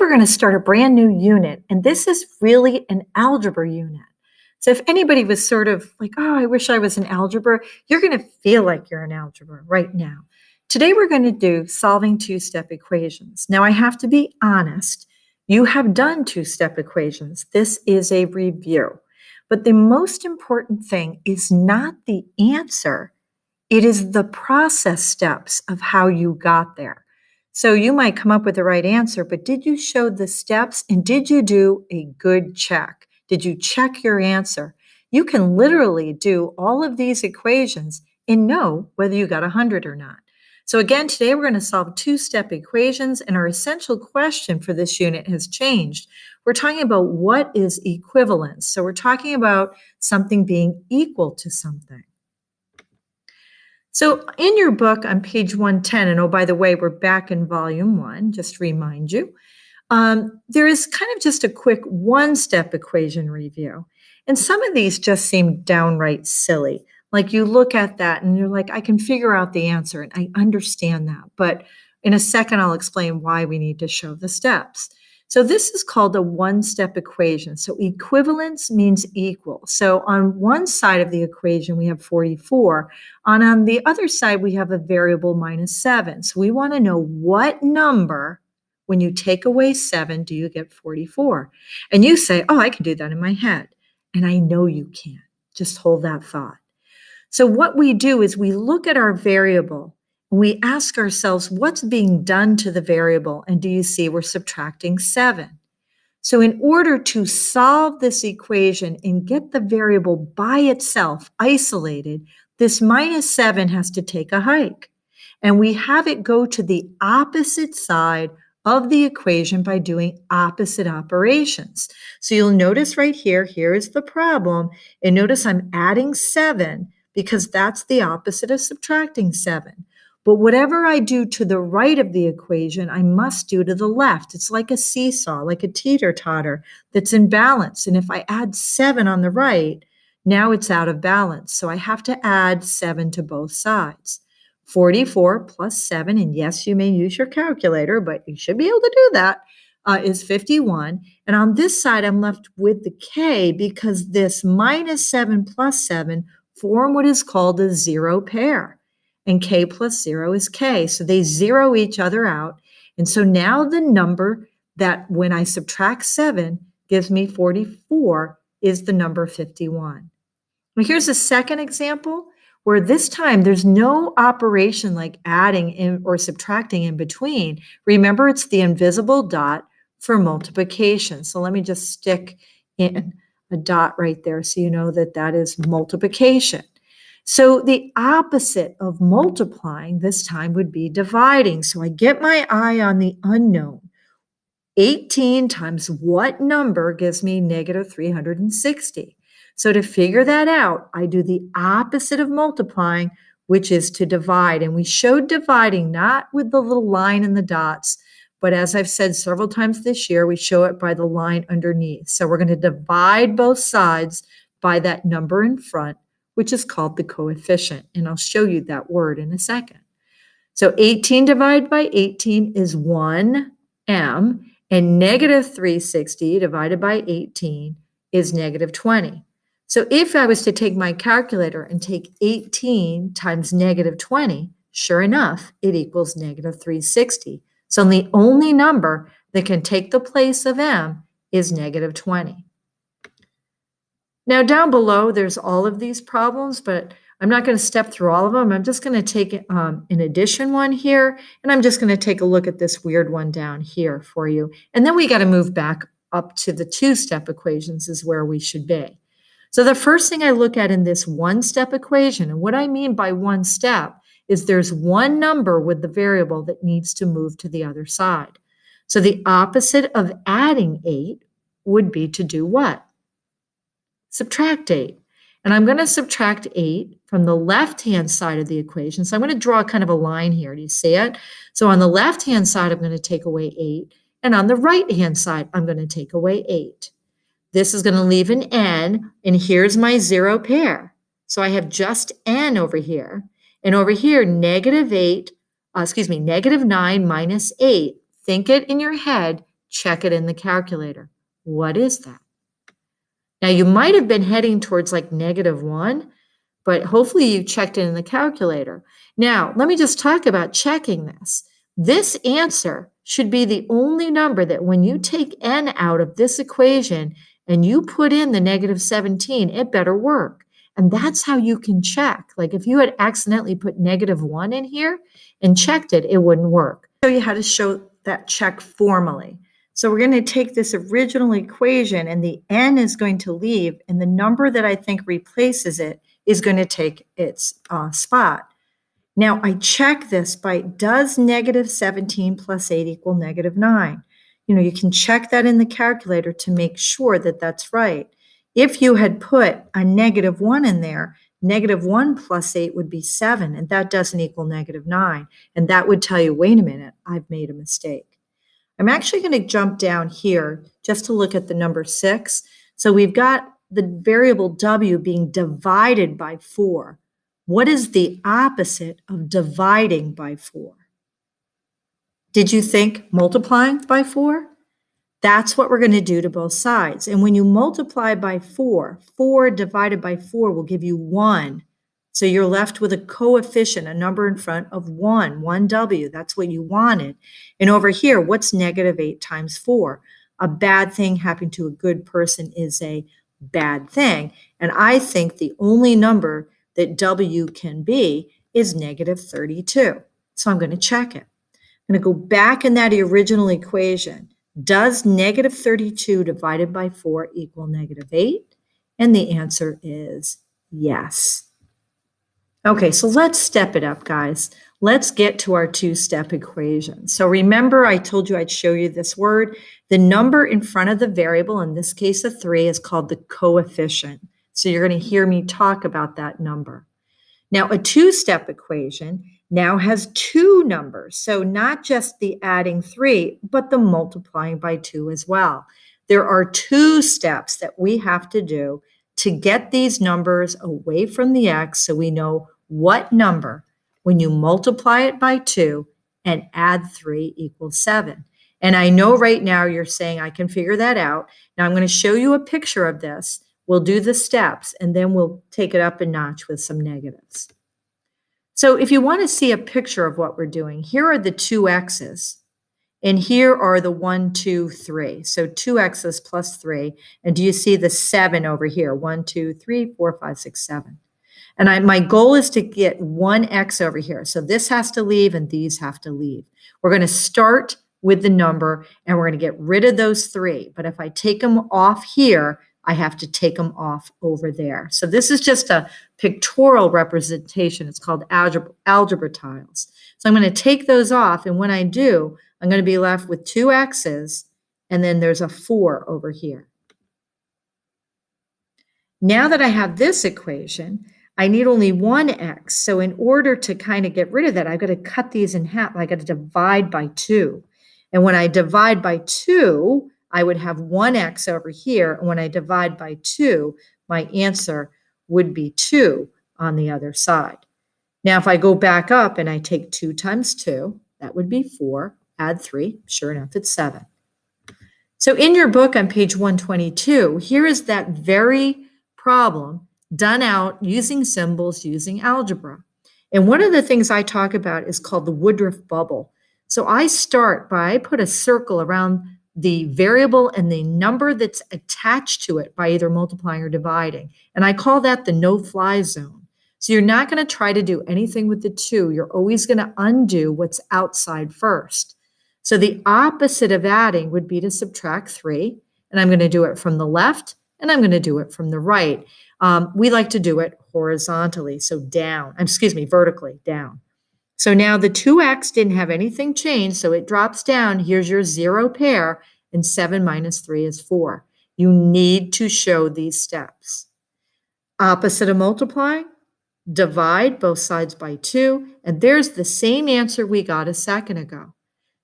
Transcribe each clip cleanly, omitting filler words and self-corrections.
We're going to start a brand new unit, and this is really an algebra unit. So if anybody was sort of like, oh, I wish I was in algebra, you're going to feel like you're in algebra right now. Today we're going to do solving two-step equations. Now I have to be honest, you have done two-step equations. This is a review. But the most important thing is not the answer, it is the process steps of how you got there. So you might come up with the right answer, but did you show the steps and did you do a good check? Did you check your answer? You can literally do all of these equations and know whether you got 100 or not. So again, today we're going to solve two-step equations, and our essential question for this unit has changed. We're talking about what is equivalence. So we're talking about something being equal to something. So in your book on page 110, and oh, by the way, we're back in volume 1, just to remind you, there is kind of just a quick one-step equation review. And some of these just seem downright silly. Like you look at that and you're like, I can figure out the answer, and I understand that. But in a second, I'll explain why we need to show the steps. So this is called a one-step equation. So equivalence means equal. So on one side of the equation, we have 44. And on the other side, we have a variable minus 7. So we want to know what number, when you take away 7, do you get 44? And you say, oh, I can do that in my head. And I know you can. Just hold that thought. So what we do is we look at our variable. We ask ourselves, what's being done to the variable? And do you see we're subtracting 7? So in order to solve this equation and get the variable by itself isolated, this minus 7 has to take a hike. And we have it go to the opposite side of the equation by doing opposite operations. So you'll notice right here, here is the problem. And notice I'm adding 7 because that's the opposite of subtracting 7. But whatever I do to the right of the equation, I must do to the left. It's like a seesaw, like a teeter-totter that's in balance. And if I add 7 on the right, now it's out of balance. So I have to add 7 to both sides. 44 plus 7, and yes, you may use your calculator, but you should be able to do that, is 51. And on this side, I'm left with the k because this minus 7 plus 7 form what is called a zero pair. And k plus 0 is k. So they zero each other out. And so now the number that when I subtract 7 gives me 44 is the number 51. Now here's a second example where this time there's no operation like adding in or subtracting in between. Remember, it's the invisible dot for multiplication. So let me just stick in a dot right there so you know that that is multiplication. So the opposite of multiplying this time would be dividing. So I get my eye on the unknown. 18 times what number gives me negative 360? So to figure that out, I do the opposite of multiplying, which is to divide. And we showed dividing not with the little line and the dots, but as I've said several times this year, we show it by the line underneath. So we're going to divide both sides by that number in front, which is called the coefficient. And I'll show you that word in a second. So 18 divided by 18 is 1m, and negative 360 divided by 18 is negative 20. So if I was to take my calculator and take 18 times negative 20, sure enough, it equals negative 360. So the only number that can take the place of m is negative 20. Now down below, there's all of these problems, but I'm not going to step through all of them. I'm just going to take an addition one here, and I'm just going to take a look at this weird one down here for you. And then we got to move back up to the two-step equations is where we should be. So the first thing I look at in this one-step equation, and what I mean by one step is there's one number with the variable that needs to move to the other side. So the opposite of adding 8 would be to do what? Subtract 8. And I'm going to subtract 8 from the left-hand side of the equation. So I'm going to draw kind of a line here. Do you see it? So on the left-hand side, I'm going to take away 8. And on the right-hand side, I'm going to take away 8. This is going to leave an n, and here's my zero pair. So I have just n over here. And over here, negative 9 minus 8. Think it in your head check it in the calculator. What is that? Now, you might have been heading towards like -1, but hopefully you checked it in the calculator. Now, let me just talk about checking this. This answer should be the only number that when you take n out of this equation and you put in the -17, it better work. And that's how you can check. Like if you had accidentally put -1 in here and checked it, it wouldn't work. I'll show you how to show that check formally. So we're going to take this original equation and the n is going to leave, and the number that I think replaces it is going to take its spot. Now I check this by, does -17 plus 8 equal -9? You can check that in the calculator to make sure that that's right. If you had put a -1 in there, -1 plus 8 would be 7, and that doesn't equal -9. And that would tell you, wait a minute, I've made a mistake. I'm actually going to jump down here just to look at the number 6. So we've got the variable w being divided by 4. What is the opposite of dividing by 4? Did you think multiplying by 4? That's what we're going to do to both sides. And when you multiply by 4, 4 divided by 4 will give you 1. So you're left with a coefficient, a number in front of 1, 1w. That's what you wanted. And over here, what's -8 times 4? A bad thing happening to a good person is a bad thing. And I think the only number that w can be is -32. So I'm going to check it. I'm going to go back in that original equation. Does -32 divided by 4 equal -8? And the answer is yes. Okay, so let's step it up, guys. Let's get to our two-step equation. So remember, I told you I'd show you this word. The number in front of the variable, in this case a 3, is called the coefficient. So you're going to hear me talk about that number. Now, a two-step equation now has two numbers. So not just the adding 3, but the multiplying by 2 as well. There are two steps that we have to do to get these numbers away from the x so we know what number, when you multiply it by 2 and add 3, equals 7. And I know right now you're saying, I can figure that out. Now I'm going to show you a picture of this. We'll do the steps, and then we'll take it up a notch with some negatives. So if you want to see a picture of what we're doing, here are the two x's. And here are the 1, 2, 3. So 2x's plus 3. And do you see the 7 over here? 1, 2, 3, 4, 5, 6, 7. And my goal is to get 1x over here. So this has to leave and these have to leave. We're going to start with the number and we're going to get rid of those 3. But if I take them off here, I have to take them off over there. So this is just a pictorial representation. It's called algebra tiles. So I'm going to take those off. And when I do, I'm going to be left with 2 x's, and then there's a 4 over here. Now that I have this equation, I need only 1 x. So in order to kind of get rid of that, I've got to cut these in half. I've got to divide by 2. And when I divide by 2, I would have 1 x over here. And when I divide by 2, my answer would be 2 on the other side. Now, if I go back up and I take 2 times 2, that would be 4. Add 3, sure enough, it's 7. So in your book on page 122, here is that very problem done out using symbols, using algebra. And one of the things I talk about is called the Woodruff bubble. So I start by, I put a circle around the variable and the number that's attached to it by either multiplying or dividing. And I call that the no-fly zone. So you're not going to try to do anything with the 2. You're always going to undo what's outside first. So the opposite of adding would be to subtract 3. And I'm going to do it from the left, and I'm going to do it from the right. We like to do it horizontally, so down. Vertically, down. So now the 2x didn't have anything changed, so it drops down. Here's your 0 pair, and 7 minus 3 is 4. You need to show these steps. Opposite of multiplying, divide both sides by 2, and there's the same answer we got a second ago.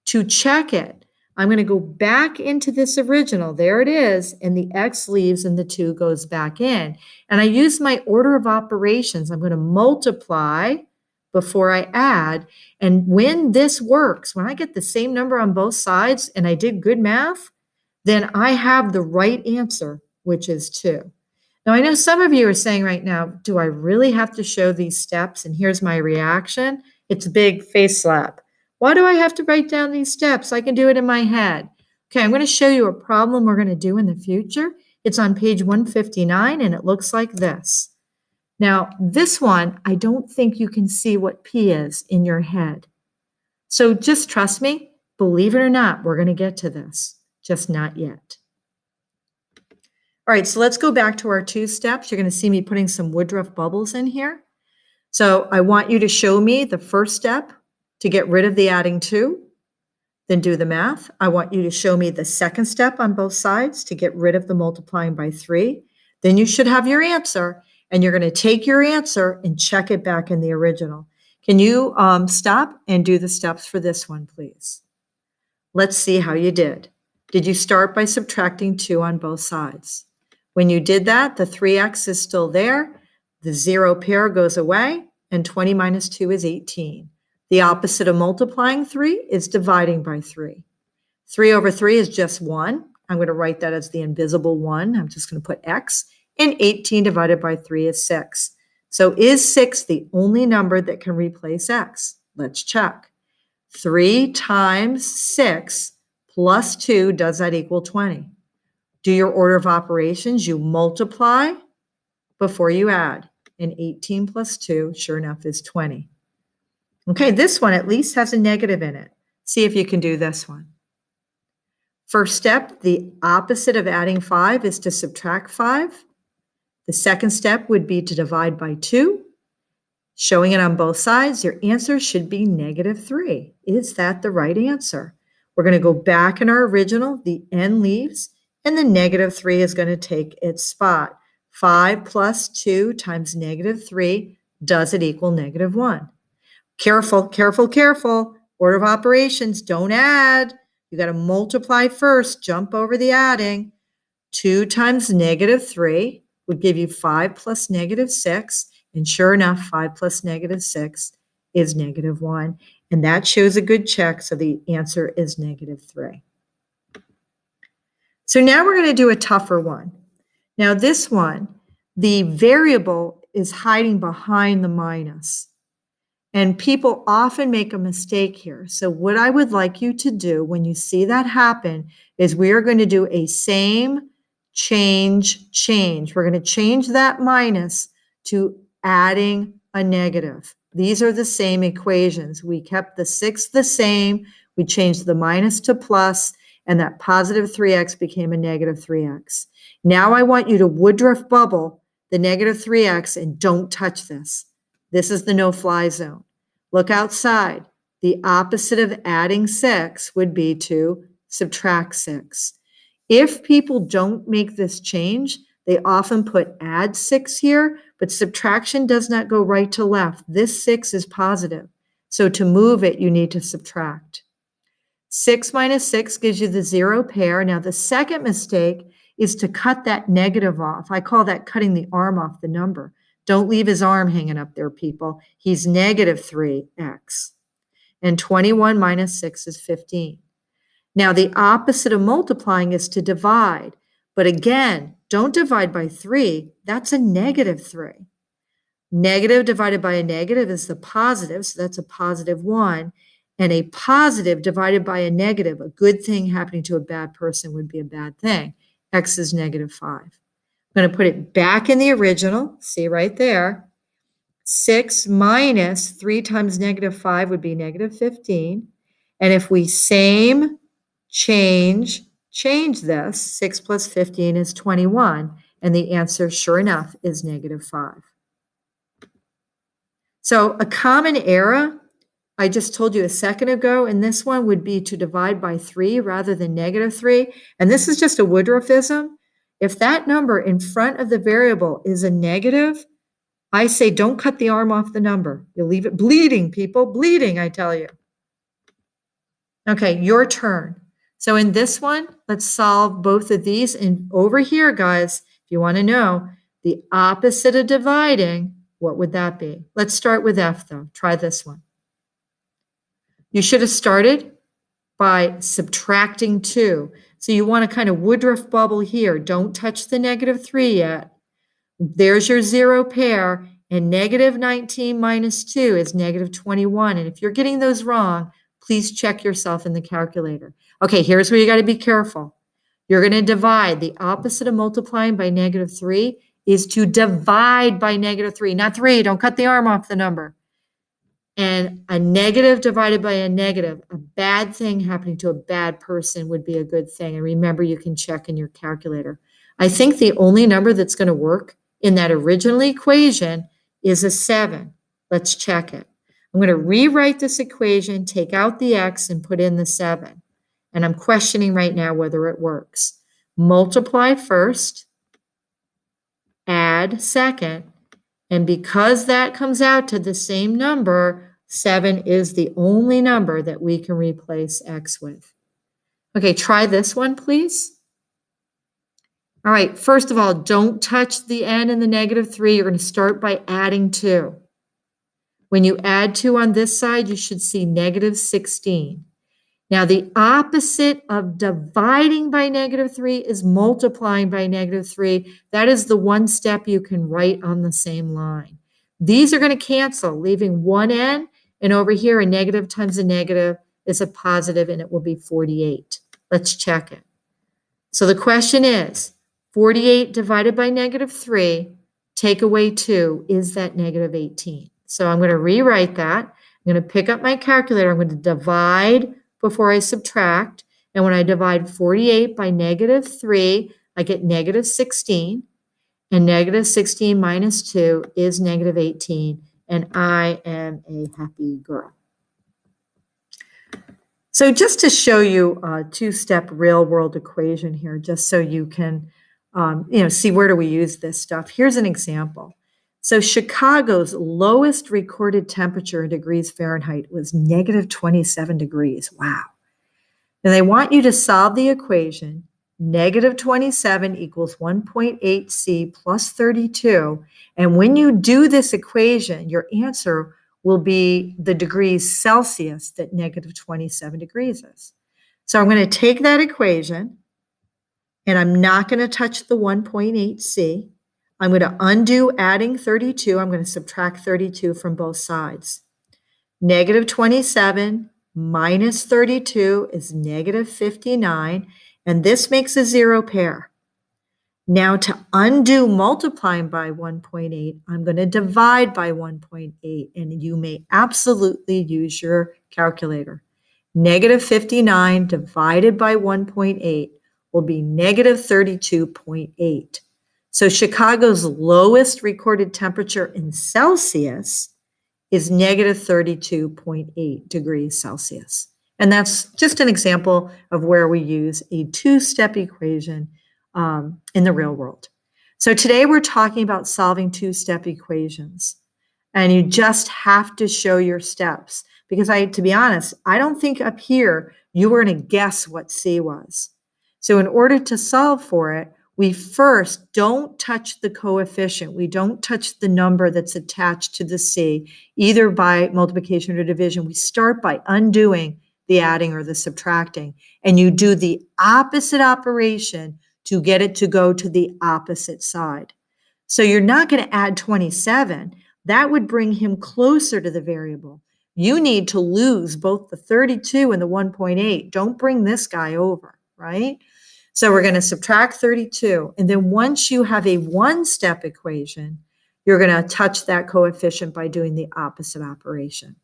To check it, I'm going to go back into this original. There it is, and the x leaves and the 2 goes back in. And I use my order of operations. I'm going to multiply before I add. And when this works, when I get the same number on both sides and I did good math, then I have the right answer, which is 2. Now, I know some of you are saying right now, do I really have to show these steps? And here's my reaction. It's a big face slap. Why do I have to write down these steps? I can do it in my head. Okay, I'm going to show you a problem we're going to do in the future. It's on page 159, and it looks like this. Now, this one, I don't think you can see what P is in your head. So just trust me, believe it or not, we're going to get to this, just not yet. All right, so let's go back to our 2 steps. You're going to see me putting some Woodruff bubbles in here. So I want you to show me the first step to get rid of the adding 2, then do the math. I want you to show me the second step on both sides to get rid of the multiplying by 3. Then you should have your answer, and you're going to take your answer and check it back in the original. Can you stop and do the steps for this one, please? Let's see how you did. Did you start by subtracting 2 on both sides? When you did that, the 3x is still there, the 0 pair goes away, and 20 minus 2 is 18. The opposite of multiplying 3 is dividing by 3. 3 over 3 is just 1. I'm going to write that as the invisible 1. I'm just going to put x. And 18 divided by 3 is 6. So is 6 the only number that can replace x? Let's check. 3 times 6 plus 2, does that equal 20? Do your order of operations. You multiply before you add. And 18 plus 2, sure enough, is 20. Okay, this one at least has a negative in it. See if you can do this one. First step, the opposite of adding 5 is to subtract 5. The second step would be to divide by 2. Showing it on both sides, your answer should be -3. Is that the right answer? We're going to go back in our original. The n leaves, and the -3 is going to take its spot. 5 plus 2 times -3, does it equal -1? Careful, careful, careful. Order of operations, don't add. You got to multiply first, jump over the adding. 2 times -3 would give you 5 plus -6. And sure enough, 5 plus -6 is -1. And that shows a good check, so the answer is -3. So now we're going to do a tougher one. Now this one, the variable is hiding behind the minus. And people often make a mistake here. So what I would like you to do when you see that happen is we are going to do a same, change, change. We're going to change that minus to adding a negative. These are the same equations. We kept the 6 the same. We changed the minus to plus, and that positive 3x became a -3x. Now I want you to Woodruff bubble the -3x and don't touch this. This is the no-fly zone. Look outside. The opposite of adding 6 would be to subtract 6. If people don't make this change, they often put add 6 here, but subtraction does not go right to left. This 6 is positive. So to move it, you need to subtract. 6 minus 6 gives you the 0 pair. Now the second mistake is to cut that negative off. I call that cutting the arm off the number. Don't leave his arm hanging up there, people. He's -3x. And 21 minus 6 is 15. Now, the opposite of multiplying is to divide. But again, don't divide by 3. That's a -3. Negative divided by a negative is the positive, so that's a +1. And a positive divided by a negative, a good thing happening to a bad person would be a bad thing. X is -5. I'm going to put it back in the original. See right there. 6 minus 3 times -5 would be -15. And if we same, change this, 6 plus 15 is 21. And the answer, sure enough, is -5. So a common error, I just told you a second ago, and this one would be to divide by 3 rather than -3. And this is just a Woodruffism. If that number in front of the variable is a negative, I say don't cut the arm off the number. You'll leave it bleeding, people, bleeding, I tell you. Okay, your turn. So in this one, let's solve both of these. And over here, guys, if you want to know, the opposite of dividing What would that be? Let's start with F, though. Try this one. You should have started by subtracting 2. So you want to kind of Woodruff bubble here. Don't touch the -3 yet. There's your 0 pair, and -19 minus 2 is -21. And if you're getting those wrong, please check yourself in the calculator. Okay, here's where you got to be careful. You're going to divide. The opposite of multiplying by -3 is to divide by -3, not 3. Don't cut the arm off the number. And a negative divided by a negative, a bad thing happening to a bad person would be a good thing. And remember, you can check in your calculator. I think the only number that's going to work in that original equation is a 7. Let's check it. I'm going to rewrite this equation, take out the x, and put in the 7. And I'm questioning right now whether it works. Multiply first, add second, and because that comes out to the same number, 7 is the only number that we can replace x with. Okay, try this one, please. All right, first of all, don't touch the n in the -3. You're going to start by adding 2. When you add 2 on this side, you should see -16. Now, the opposite of dividing by -3 is multiplying by -3. That is the one step you can write on the same line. These are going to cancel, leaving one n, and over here, a negative times a negative is a positive, and it will be 48. Let's check it. So the question is, 48 divided by -3, take away 2, is that -18? So I'm going to rewrite that. I'm going to pick up my calculator. I'm going to divide before I subtract. And when I divide 48 by -3, I get -16. And -16 minus 2 is -18. And I am a happy girl. So just to show you a two-step real-world equation here, just so you can see where do we use this stuff. Here's an example. So Chicago's lowest recorded temperature in degrees Fahrenheit was -27 degrees. Wow. And they want you to solve the equation -27 equals 1.8 C plus 32. And when you do this equation, your answer will be the degrees Celsius that -27 degrees is. So I'm going to take that equation, and I'm not going to touch the 1.8 C. I'm going to undo adding 32. I'm going to subtract 32 from both sides. -27 minus 32 is -59, and this makes a 0 pair. Now to undo multiplying by 1.8, I'm going to divide by 1.8, and you may absolutely use your calculator. -59 divided by 1.8 will be -32.8. So Chicago's lowest recorded temperature in Celsius is -32.8 degrees Celsius. And that's just an example of where we use a two-step equation in the real world. So today we're talking about solving two-step equations. And you just have to show your steps. Because to be honest, I don't think up here you were going to guess what C was. So in order to solve for it, we first don't touch the coefficient. We don't touch the number that's attached to the C, either by multiplication or division. We start by undoing the adding or the subtracting, and you do the opposite operation to get it to go to the opposite side. So you're not going to add 27. That would bring him closer to the variable. You need to lose both the 32 and the 1.8. Don't bring this guy over, right? So we're going to subtract 32. And then once you have a one-step equation, you're going to touch that coefficient by doing the opposite operation.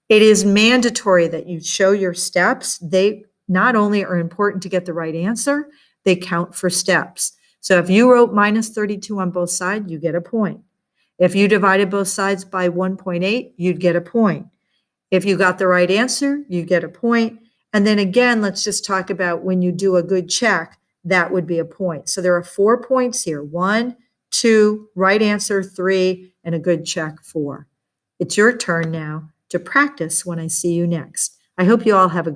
It is mandatory that you show your steps. They not only are important to get the right answer, they count for steps. So if you wrote -32 on both sides, you get a point. If you divided both sides by 1.8, you'd get a point. If you got the right answer, you get a point. And then again, let's just talk about when you do a good check, that would be a point. So there are 4 points here. 1, 2, right answer 3, and a good check 4. It's your turn now to practice when I see you next. I hope you all have a